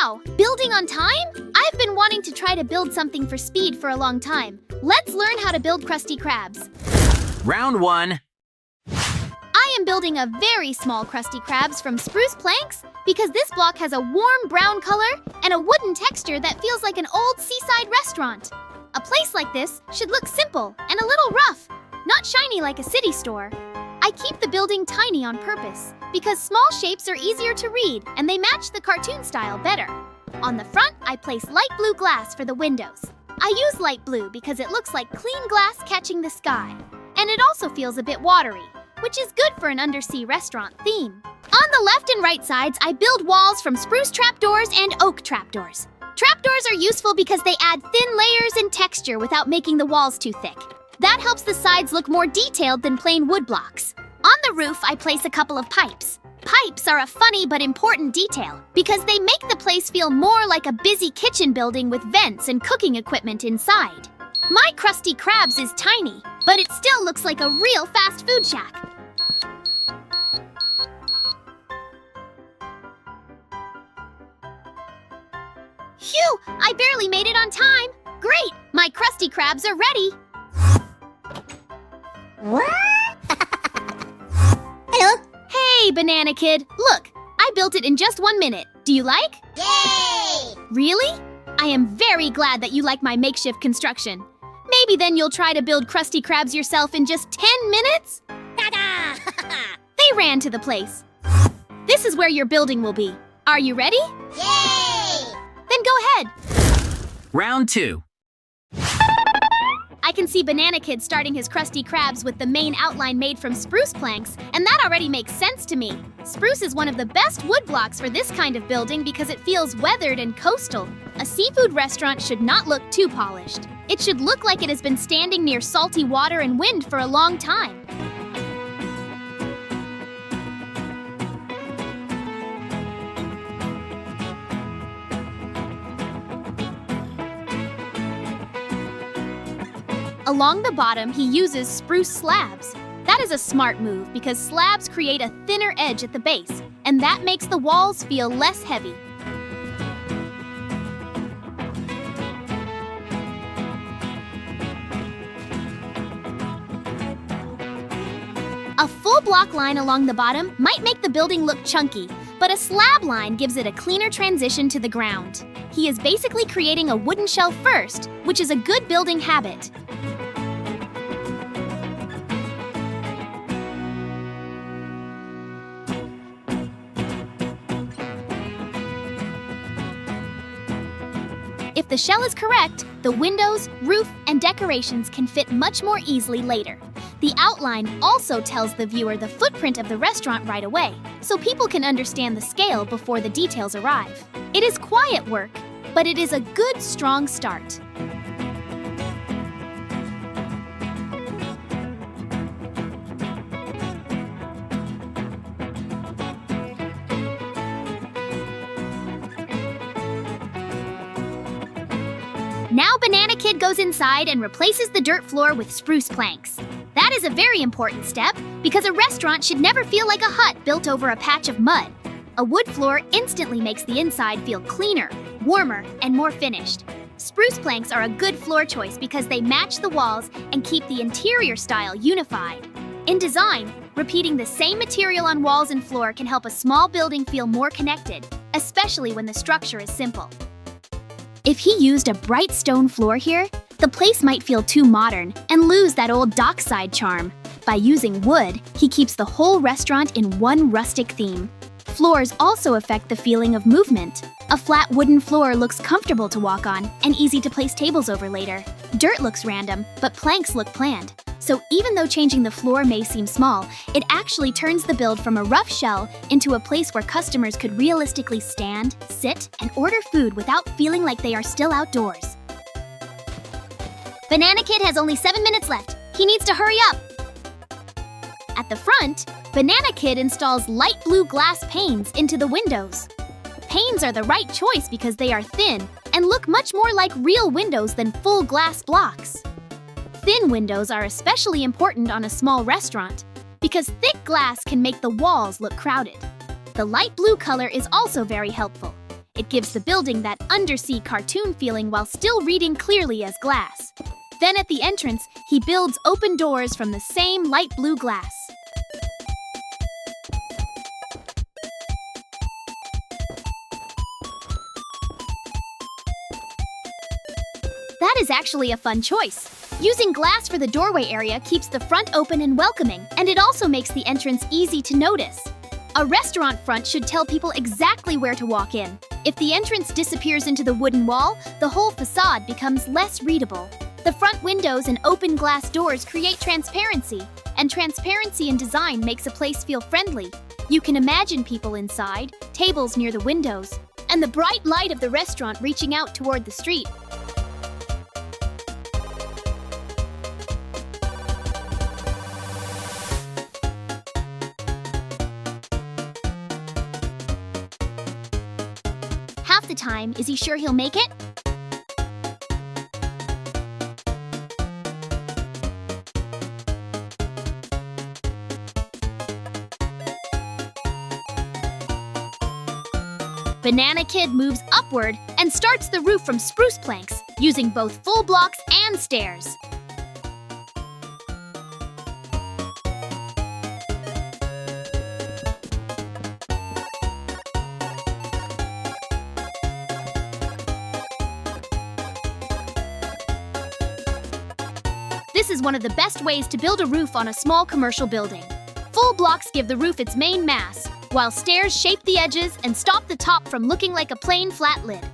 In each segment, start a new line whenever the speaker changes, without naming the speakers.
Wow! Building on time? I've been wanting to try to build something for speed for a long time. Let's learn how to build Krusty Krabs.
Round 1.
I am building a very small Krusty Krabs from spruce planks because this block has a warm brown color and a wooden texture that feels like an old seaside restaurant. A place like this should look simple and a little rough, not shiny like a city store. I keep the building tiny on purpose because small shapes are easier to read and they match the cartoon style better. On the front, I place light blue glass for the windows. I use light blue because it looks like clean glass catching the sky. And it also feels a bit watery, which is good for an undersea restaurant theme. On the left and right sides, I build walls from spruce trapdoors and oak trapdoors. Trapdoors are useful because they add thin layers and texture without making the walls too thick. That helps the sides look more detailed than plain wood blocks. On the roof, I place a couple of pipes. Pipes are a funny but important detail because they make the place feel more like a busy kitchen building with vents and cooking equipment inside. My Krusty Krabs is tiny, but it still looks like a real fast food shack. Phew! I barely made it on time! Great! My Krusty Krabs are ready!
What? Hello?
Hey, Banana Kid! Look! I built it in just 1 minute. Do you like?
Yay!
Really? I am very glad that you like my makeshift construction. Maybe then you'll try to build Krusty Krabs yourself in just 10 minutes?
Ta-da!
They ran to the place. This is where your building will be. Are you ready?
Yay!
Then go ahead.
Round 2.
I can see Banana Kid starting his Krusty Krabs with the main outline made from spruce planks, and that already makes sense to me. Spruce is one of the best wood blocks for this kind of building because it feels weathered and coastal. A seafood restaurant should not look too polished. It should look like it has been standing near salty water and wind for a long time. Along the bottom, he uses spruce slabs. That is a smart move because slabs create a thinner edge at the base, and that makes the walls feel less heavy. A full block line along the bottom might make the building look chunky, but a slab line gives it a cleaner transition to the ground. He is basically creating a wooden shell first, which is a good building habit. If the shell is correct, the windows, roof, and decorations can fit much more easily later. The outline also tells the viewer the footprint of the restaurant right away, so people can understand the scale before the details arrive. It is quiet work, but it is a good, strong start. Now Banana Kid goes inside and replaces the dirt floor with spruce planks. That is a very important step because a restaurant should never feel like a hut built over a patch of mud. A wood floor instantly makes the inside feel cleaner, warmer, and more finished. Spruce planks are a good floor choice because they match the walls and keep the interior style unified. In design, repeating the same material on walls and floor can help a small building feel more connected, especially when the structure is simple. If he used a bright stone floor here, the place might feel too modern and lose that old dockside charm. By using wood, he keeps the whole restaurant in one rustic theme. Floors also affect the feeling of movement. A flat wooden floor looks comfortable to walk on and easy to place tables over later. Dirt looks random, but planks look planned. So even though changing the floor may seem small, it actually turns the build from a rough shell into a place where customers could realistically stand, sit, and order food without feeling like they are still outdoors. Banana Kid has only 7 minutes left. He needs to hurry up. At the front, Banana Kid installs light blue glass panes into the windows. Panes are the right choice because they are thin and look much more like real windows than full glass blocks. Thin windows are especially important on a small restaurant because thick glass can make the walls look crowded. The light blue color is also very helpful. It gives the building that undersea cartoon feeling while still reading clearly as glass. Then at the entrance, he builds open doors from the same light blue glass. That is actually a fun choice. Using glass for the doorway area keeps the front open and welcoming, and it also makes the entrance easy to notice. A restaurant front should tell people exactly where to walk in. If the entrance disappears into the wooden wall, the whole facade becomes less readable. The front windows and open glass doors create transparency, and transparency in design makes a place feel friendly. You can imagine people inside, tables near the windows, and the bright light of the restaurant reaching out toward the street. Half the time, is he sure he'll make it? Banana Kid moves upward and starts the roof from spruce planks, using both full blocks and stairs. This is one of the best ways to build a roof on a small commercial building. Full blocks give the roof its main mass, while stairs shape the edges and stop the top from looking like a plain flat lid.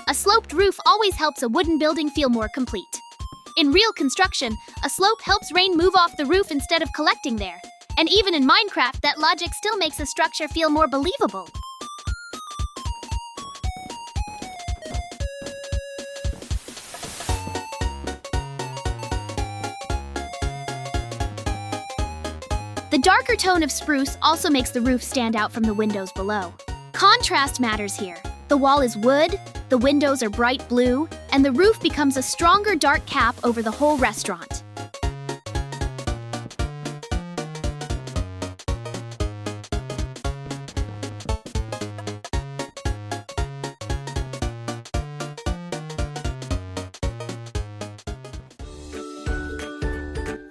A sloped roof always helps a wooden building feel more complete. In real construction, a slope helps rain move off the roof instead of collecting there. And even in Minecraft, that logic still makes a structure feel more believable. The darker tone of spruce also makes the roof stand out from the windows below. Contrast matters here. The wall is wood, the windows are bright blue, and the roof becomes a stronger dark cap over the whole restaurant.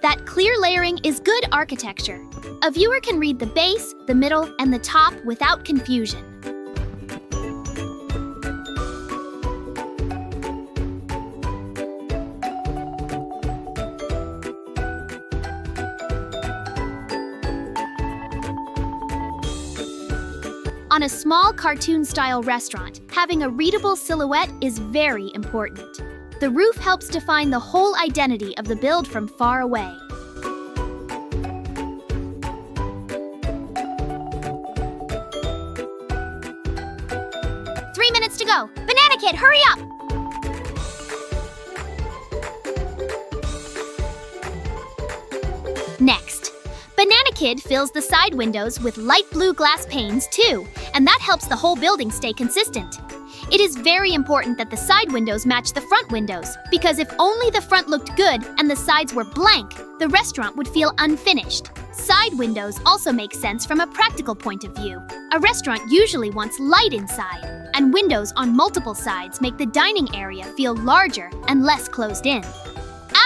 That clear layering is good architecture. A viewer can read the base, the middle, and the top without confusion. On a small cartoon-style restaurant, having a readable silhouette is very important. The roof helps define the whole identity of the build from far away. Three minutes to go. Banana Kid, hurry up! Next, Banana Kid fills the side windows with light blue glass panes too, and that helps the whole building stay consistent. It is very important that the side windows match the front windows, because if only the front looked good and the sides were blank, the restaurant would feel unfinished. Side windows also make sense from a practical point of view. A restaurant usually wants light inside, and windows on multiple sides make the dining area feel larger and less closed in.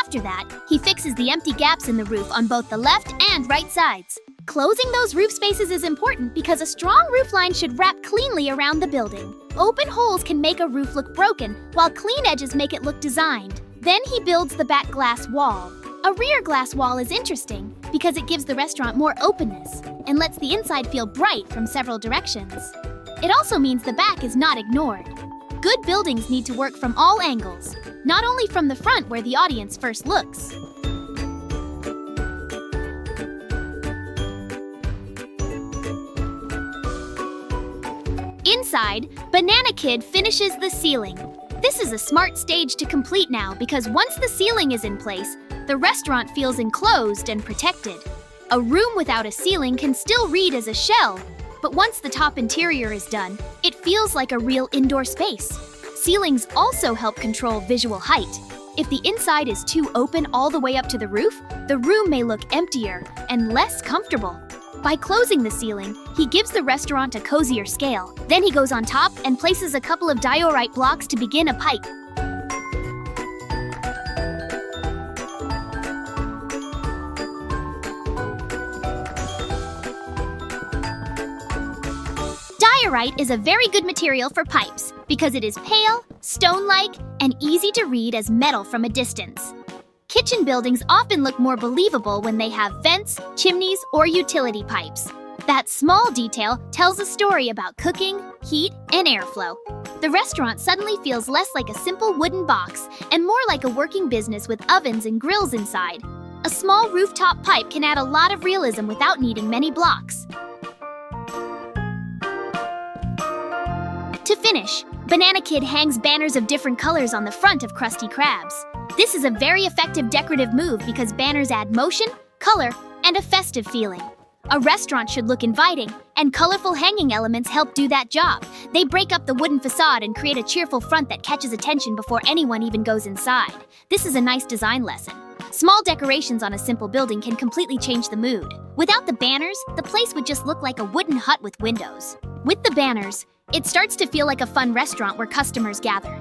After that, he fixes the empty gaps in the roof on both the left and right sides. Closing those roof spaces is important because a strong roofline should wrap cleanly around the building. Open holes can make a roof look broken, while clean edges make it look designed. Then he builds the back glass wall. A rear glass wall is interesting because it gives the restaurant more openness and lets the inside feel bright from several directions. It also means the back is not ignored. Good buildings need to work from all angles, not only from the front where the audience first looks. Inside, Banana Kid finishes the ceiling. This is a smart stage to complete now because once the ceiling is in place, the restaurant feels enclosed and protected. A room without a ceiling can still read as a shell, but once the top interior is done, it feels like a real indoor space. Ceilings also help control visual height. If the inside is too open all the way up to the roof, the room may look emptier and less comfortable. By closing the ceiling, he gives the restaurant a cozier scale. Then he goes on top and places a couple of diorite blocks to begin a pipe. Diorite is a very good material for pipes because it is pale, stone-like, and easy to read as metal from a distance. Kitchen buildings often look more believable when they have vents, chimneys, or utility pipes. That small detail tells a story about cooking, heat, and airflow. The restaurant suddenly feels less like a simple wooden box and more like a working business with ovens and grills inside. A small rooftop pipe can add a lot of realism without needing many blocks. To finish, Banana Kid hangs banners of different colors on the front of Krusty Krabs. This is a very effective decorative move because banners add motion, color, and a festive feeling. A restaurant should look inviting, and colorful hanging elements help do that job. They break up the wooden facade and create a cheerful front that catches attention before anyone even goes inside. This is a nice design lesson. Small decorations on a simple building can completely change the mood. Without the banners, the place would just look like a wooden hut with windows. With the banners, it starts to feel like a fun restaurant where customers gather.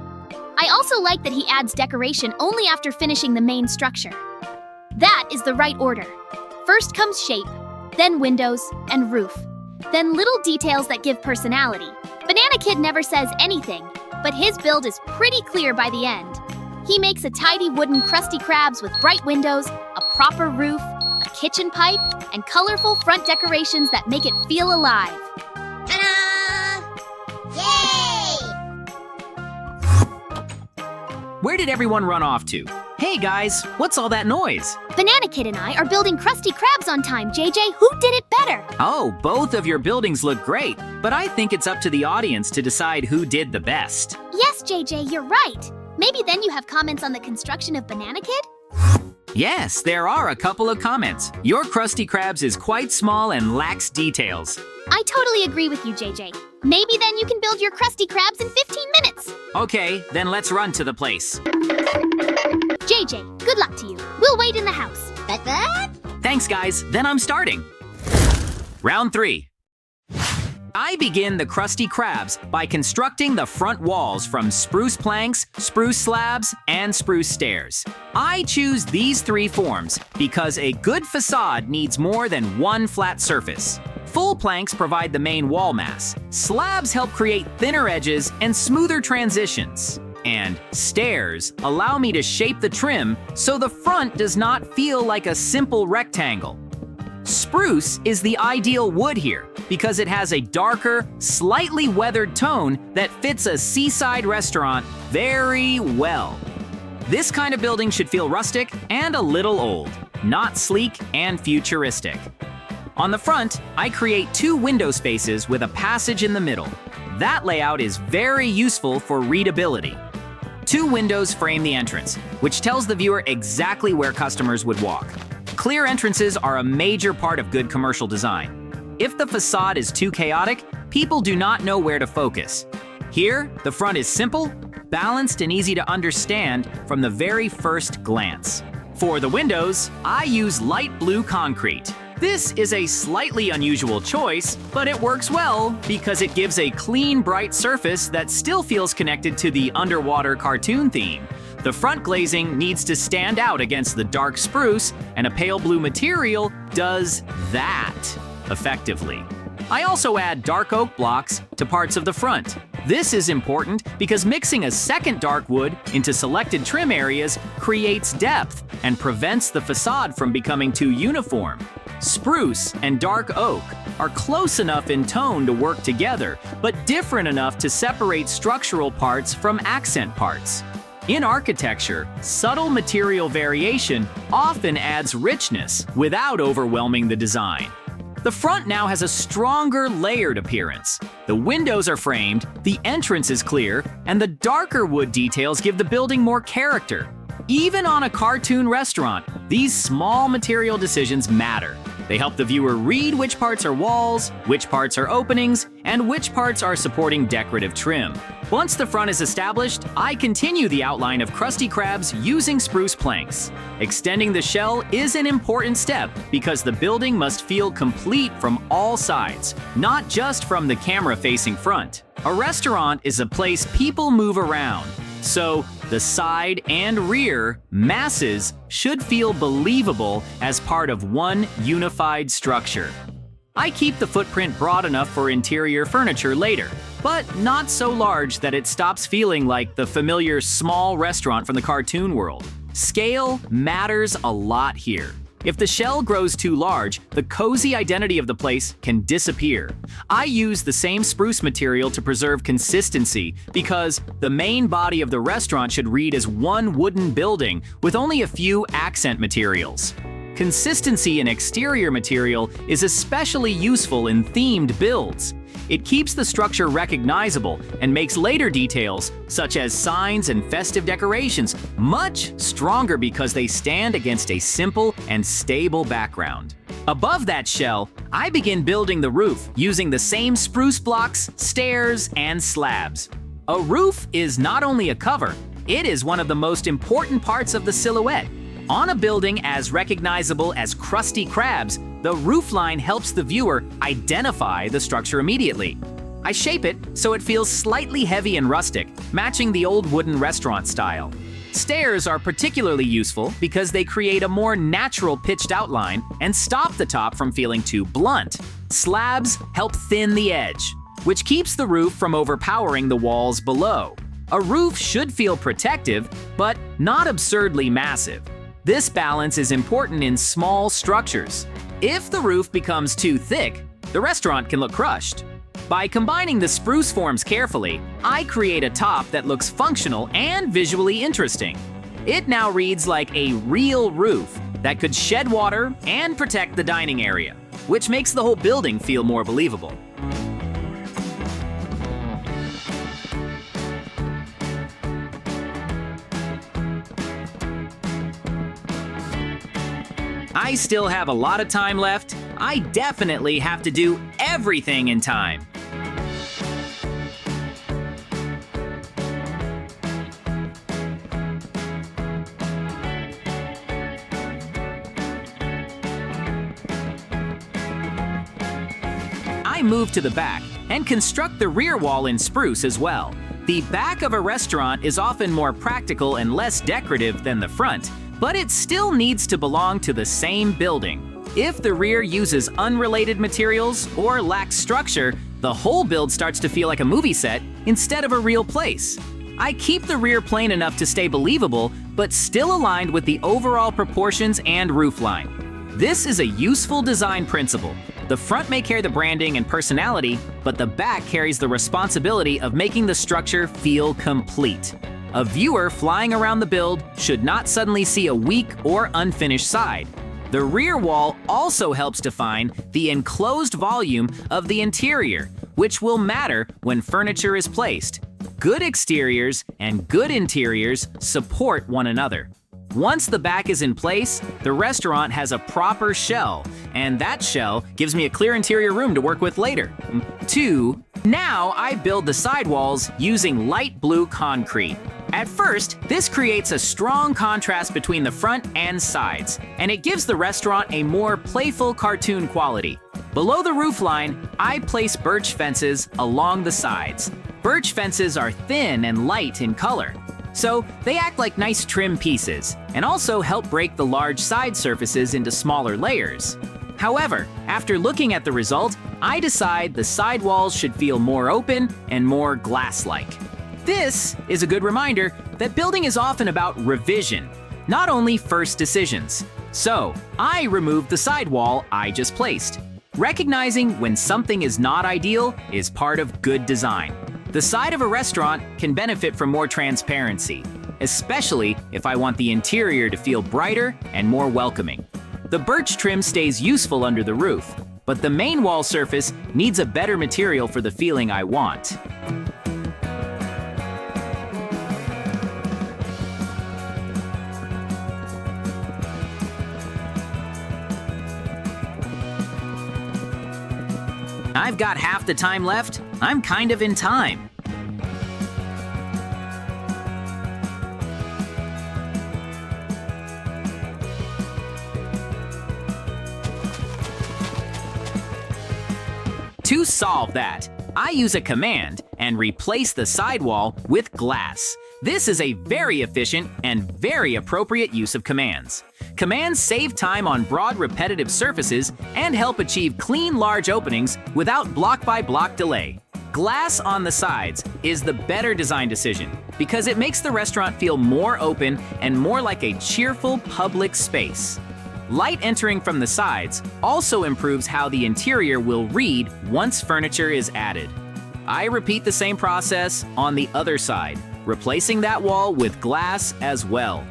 I also like that he adds decoration only after finishing the main structure. That is the right order. First comes shape, then windows and roof, then little details that give personality. Banana Kid never says anything, but his build is pretty clear by the end. He makes a tidy wooden Krusty Krabs with bright windows, a proper roof, a kitchen pipe, and colorful front decorations that make it feel alive.
Ta-da! Yay!
Where did everyone run off to? Hey guys, what's all that noise?
Banana Kid and I are building Krusty Krabs on time, JJ. Who did it better?
Oh, both of your buildings look great, but I think it's up to the audience to decide who did the best.
Yes, JJ, you're right. Maybe then you have comments on the construction of Banana Kid?
Yes, there are a couple of comments. Your Krusty Krabs is quite small and lacks details.
I totally agree with you, JJ. Maybe then you can build your Krusty Krabs in 15 minutes.
Okay, then let's run to the place.
JJ, good luck to you. We'll wait in the house.
Thanks, guys. Then I'm starting. Round 3. I begin the Krusty Krabs by constructing the front walls from spruce planks, spruce slabs, and spruce stairs. I choose these 3 forms because a good facade needs more than one flat surface. Full planks provide the main wall mass. Slabs help create thinner edges and smoother transitions. And stairs allow me to shape the trim so the front does not feel like a simple rectangle. Spruce is the ideal wood here because it has a darker, slightly weathered tone that fits a seaside restaurant very well. This kind of building should feel rustic and a little old, not sleek and futuristic. On the front, I create 2 window spaces with a passage in the middle. That layout is very useful for readability. 2 windows frame the entrance, which tells the viewer exactly where customers would walk. Clear entrances are a major part of good commercial design. If the facade is too chaotic, people do not know where to focus. Here, the front is simple, balanced, and easy to understand from the very first glance. For the windows, I use light blue concrete. This is a slightly unusual choice, but it works well because it gives a clean, bright surface that still feels connected to the underwater cartoon theme. The front glazing needs to stand out against the dark spruce, and a pale blue material does that effectively. I also add dark oak blocks to parts of the front. This is important because mixing a second dark wood into selected trim areas creates depth and prevents the facade from becoming too uniform. Spruce and dark oak are close enough in tone to work together, but different enough to separate structural parts from accent parts. In architecture, subtle material variation often adds richness without overwhelming the design. The front now has a stronger layered appearance. The windows are framed, the entrance is clear, and the darker wood details give the building more character. Even on a cartoon restaurant, these small material decisions matter. They help the viewer read which parts are walls, which parts are openings, and which parts are supporting decorative trim. Once the front is established, I continue the outline of Krusty Krabs using spruce planks. Extending the shell is an important step because the building must feel complete from all sides, not just from the camera-facing front. A restaurant is a place people move around, so the side and rear masses should feel believable as part of one unified structure. I keep the footprint broad enough for interior furniture later, but not so large that it stops feeling like the familiar small restaurant from the cartoon world. Scale matters a lot here. If the shell grows too large, the cozy identity of the place can disappear. I use the same spruce material to preserve consistency because the main body of the restaurant should read as one wooden building with only a few accent materials. Consistency in exterior material is especially useful in themed builds. It keeps the structure recognizable and makes later details, such as signs and festive decorations, much stronger because they stand against a simple and stable background. Above that shell, I begin building the roof using the same spruce blocks, stairs, and slabs. A roof is not only a cover, it is one of the most important parts of the silhouette. On a building as recognizable as Krusty Krabs, the roofline helps the viewer identify the structure immediately. I shape it so it feels slightly heavy and rustic, matching the old wooden restaurant style. Stairs are particularly useful because they create a more natural pitched outline and stop the top from feeling too blunt. Slabs help thin the edge, which keeps the roof from overpowering the walls below. A roof should feel protective, but not absurdly massive. This balance is important in small structures. If the roof becomes too thick, the restaurant can look crushed. By combining the spruce forms carefully, I create a top that looks functional and visually interesting. It now reads like a real roof that could shed water and protect the dining area, which makes the whole building feel more believable. I still have a lot of time left. I definitely have to do everything in time. I move to the back and construct the rear wall in spruce as well. The back of a restaurant is often more practical and less decorative than the front, but it still needs to belong to the same building. If the rear uses unrelated materials or lacks structure, the whole build starts to feel like a movie set instead of a real place. I keep the rear plain enough to stay believable, but still aligned with the overall proportions and roofline. This is a useful design principle. The front may carry the branding and personality, but the back carries the responsibility of making the structure feel complete. A viewer flying around the build should not suddenly see a weak or unfinished side. The rear wall also helps define the enclosed volume of the interior, which will matter when furniture is placed. Good exteriors and good interiors support one another. Once the back is in place, the restaurant has a proper shell, and that shell gives me a clear interior room to work with later. 2. Now I build the sidewalls using light blue concrete. At first, this creates a strong contrast between the front and sides, and it gives the restaurant a more playful cartoon quality. Below the roofline, I place birch fences along the sides. Birch fences are thin and light in color, so they act like nice trim pieces, and also help break the large side surfaces into smaller layers. However, after looking at the result, I decide the side walls should feel more open and more glass-like. This is a good reminder that building is often about revision, not only first decisions. So, I removed the sidewall I just placed. Recognizing when something is not ideal is part of good design. The side of a restaurant can benefit from more transparency, especially if I want the interior to feel brighter and more welcoming. The birch trim stays useful under the roof, but the main wall surface needs a better material for the feeling I want. I've got half the time left. I'm kind of in time. To solve that, I use a command and replace the sidewall with glass. This is a very efficient and very appropriate use of commands. Commands save time on broad repetitive surfaces and help achieve clean large openings without block-by-block delay. Glass on the sides is the better design decision because it makes the restaurant feel more open and more like a cheerful public space. Light entering from the sides also improves how the interior will read once furniture is added. I repeat the same process on the other side, replacing that wall with glass as well.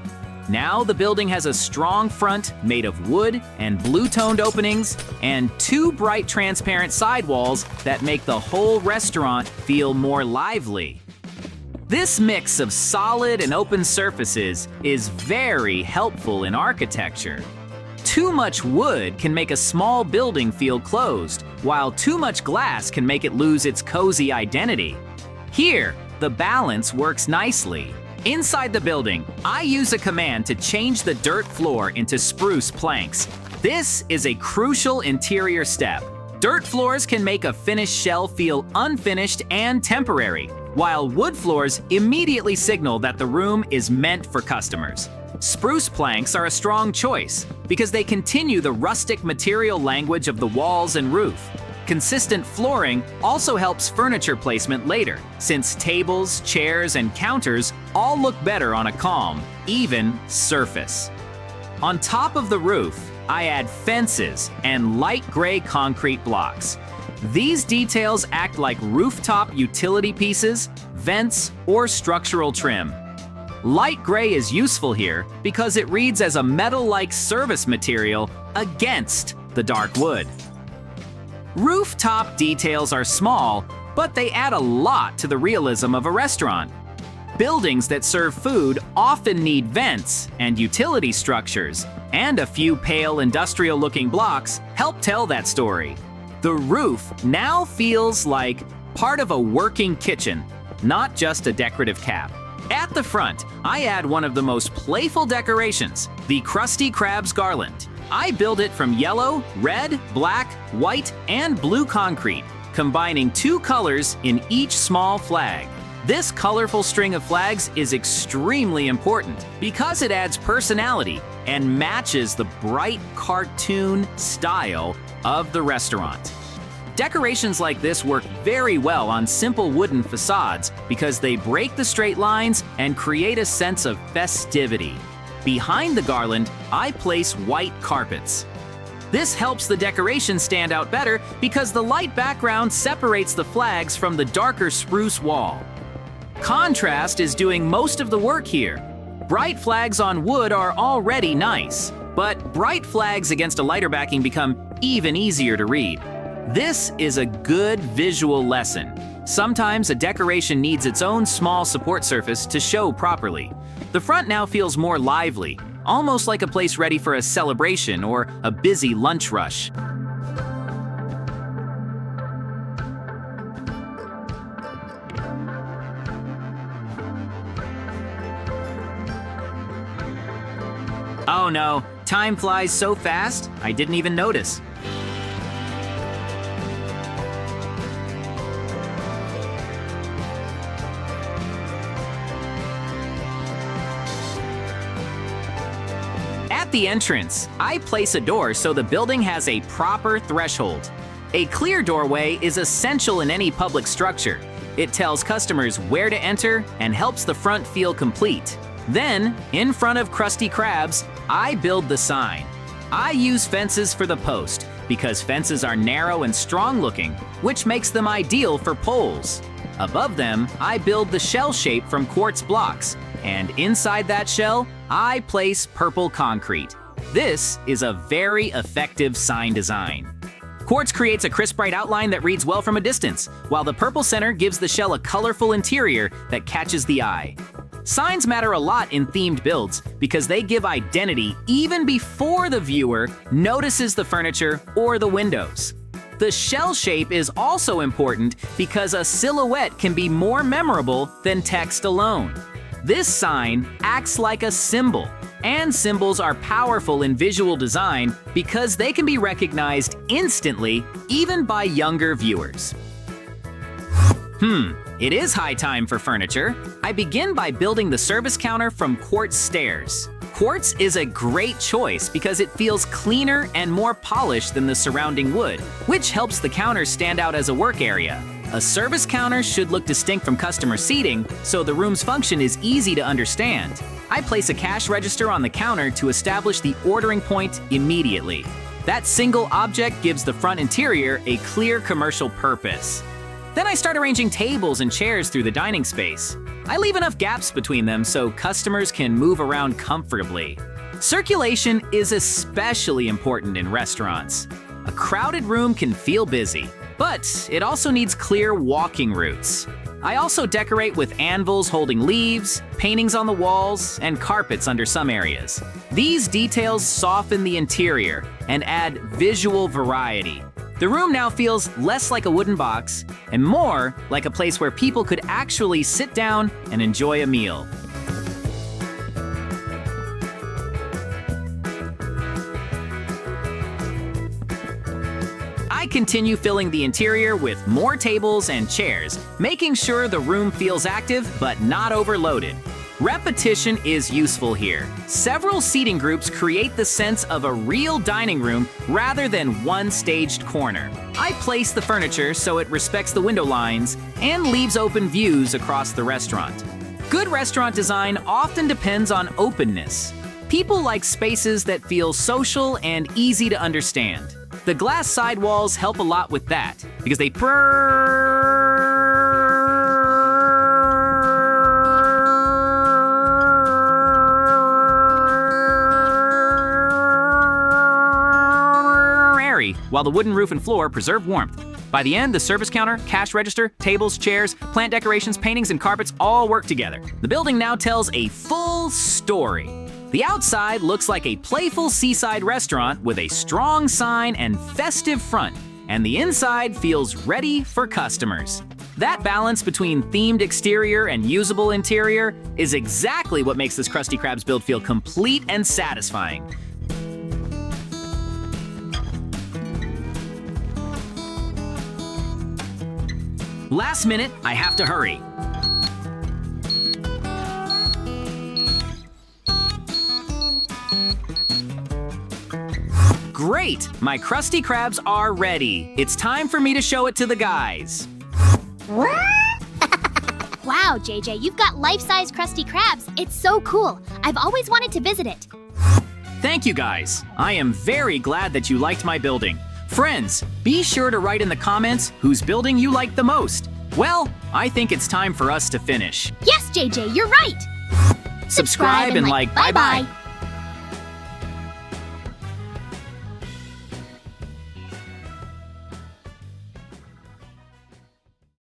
Now the building has a strong front made of wood and blue-toned openings and 2 bright transparent sidewalls that make the whole restaurant feel more lively. This mix of solid and open surfaces is very helpful in architecture. Too much wood can make a small building feel closed, while too much glass can make it lose its cozy identity. Here, the balance works nicely. Inside the building, I use a command to change the dirt floor into spruce planks. This is a crucial interior step. Dirt floors can make a finished shell feel unfinished and temporary, while wood floors immediately signal that the room is meant for customers. Spruce planks are a strong choice because they continue the rustic material language of the walls and roof. Consistent flooring also helps furniture placement later, since tables, chairs, and counters all look better on a calm, even surface. On top of the roof, I add fences and light gray concrete blocks. These details act like rooftop utility pieces, vents, or structural trim. Light gray is useful here because it reads as a metal-like service material against the dark wood. Rooftop details are small, but they add a lot to the realism of a restaurant. Buildings that serve food often need vents and utility structures, and a few pale industrial-looking blocks help tell that story. The roof now feels like part of a working kitchen, not just a decorative cap. At the front, I add one of the most playful decorations, the Krusty Krabs garland. I build it from yellow, red, black, white, and blue concrete, combining 2 colors in each small flag. This colorful string of flags is extremely important because it adds personality and matches the bright cartoon style of the restaurant. Decorations like this work very well on simple wooden facades because they break the straight lines and create a sense of festivity. Behind the garland, I place white carpets. This helps the decoration stand out better because the light background separates the flags from the darker spruce wall. Contrast is doing most of the work here. Bright flags on wood are already nice, but bright flags against a lighter backing become even easier to read. This is a good visual lesson. Sometimes a decoration needs its own small support surface to show properly. The front now feels more lively, almost like a place ready for a celebration or a busy lunch rush. Oh no, time flies so fast, I didn't even notice. At the entrance, I place a door so the building has a proper threshold. A clear doorway is essential in any public structure. It tells customers where to enter and helps the front feel complete. Then, in front of Krusty Krabs, I build the sign. I use fences for the post because fences are narrow and strong looking, which makes them ideal for poles. Above them, I build the shell shape from quartz blocks, and inside that shell, I place purple concrete. This is a very effective sign design. Quartz creates a crisp, bright outline that reads well from a distance, while the purple center gives the shell a colorful interior that catches the eye. Signs matter a lot in themed builds because they give identity even before the viewer notices the furniture or the windows. The shell shape is also important because a silhouette can be more memorable than text alone. This sign acts like a symbol, and symbols are powerful in visual design because they can be recognized instantly, even by younger viewers. It is high time for furniture. I begin by building the service counter from quartz stairs. Quartz is a great choice because it feels cleaner and more polished than the surrounding wood, which helps the counter stand out as a work area. A service counter should look distinct from customer seating, so the room's function is easy to understand. I place a cash register on the counter to establish the ordering point immediately. That single object gives the front interior a clear commercial purpose. Then I start arranging tables and chairs through the dining space. I leave enough gaps between them so customers can move around comfortably. Circulation is especially important in restaurants. A crowded room can feel busy, but it also needs clear walking routes. I also decorate with anvils holding leaves, paintings on the walls, and carpets under some areas. These details soften the interior and add visual variety. The room now feels less like a wooden box and more like a place where people could actually sit down and enjoy a meal. I continue filling the interior with more tables and chairs, making sure the room feels active but not overloaded. Repetition is useful here. Several seating groups create the sense of a real dining room rather than one staged corner. I place the furniture so it respects the window lines and leaves open views across the restaurant. Good restaurant design often depends on openness. People like spaces that feel social and easy to understand. The glass sidewalls help a lot with that because they while the wooden roof and floor preserve warmth. By the end, the service counter, cash register, tables, chairs, plant decorations, paintings, and carpets all work together. The building now tells a full story. The outside looks like a playful seaside restaurant with a strong sign and festive front, and the inside feels ready for customers. That balance between themed exterior and usable interior is exactly what makes this Krusty Krabs build feel complete and satisfying. Last minute, I have to hurry. Great! My Krusty Krabs are ready. It's time for me to show it to the guys.
Wow, JJ, you've got life-size Krusty Krabs. It's so cool. I've always wanted to visit it.
Thank you, guys. I am very glad that you liked my building. Friends, be sure to write in the comments whose building you liked the most. Well, I think it's time for us to finish.
Yes, JJ, you're right.
Subscribe and like. Bye-bye.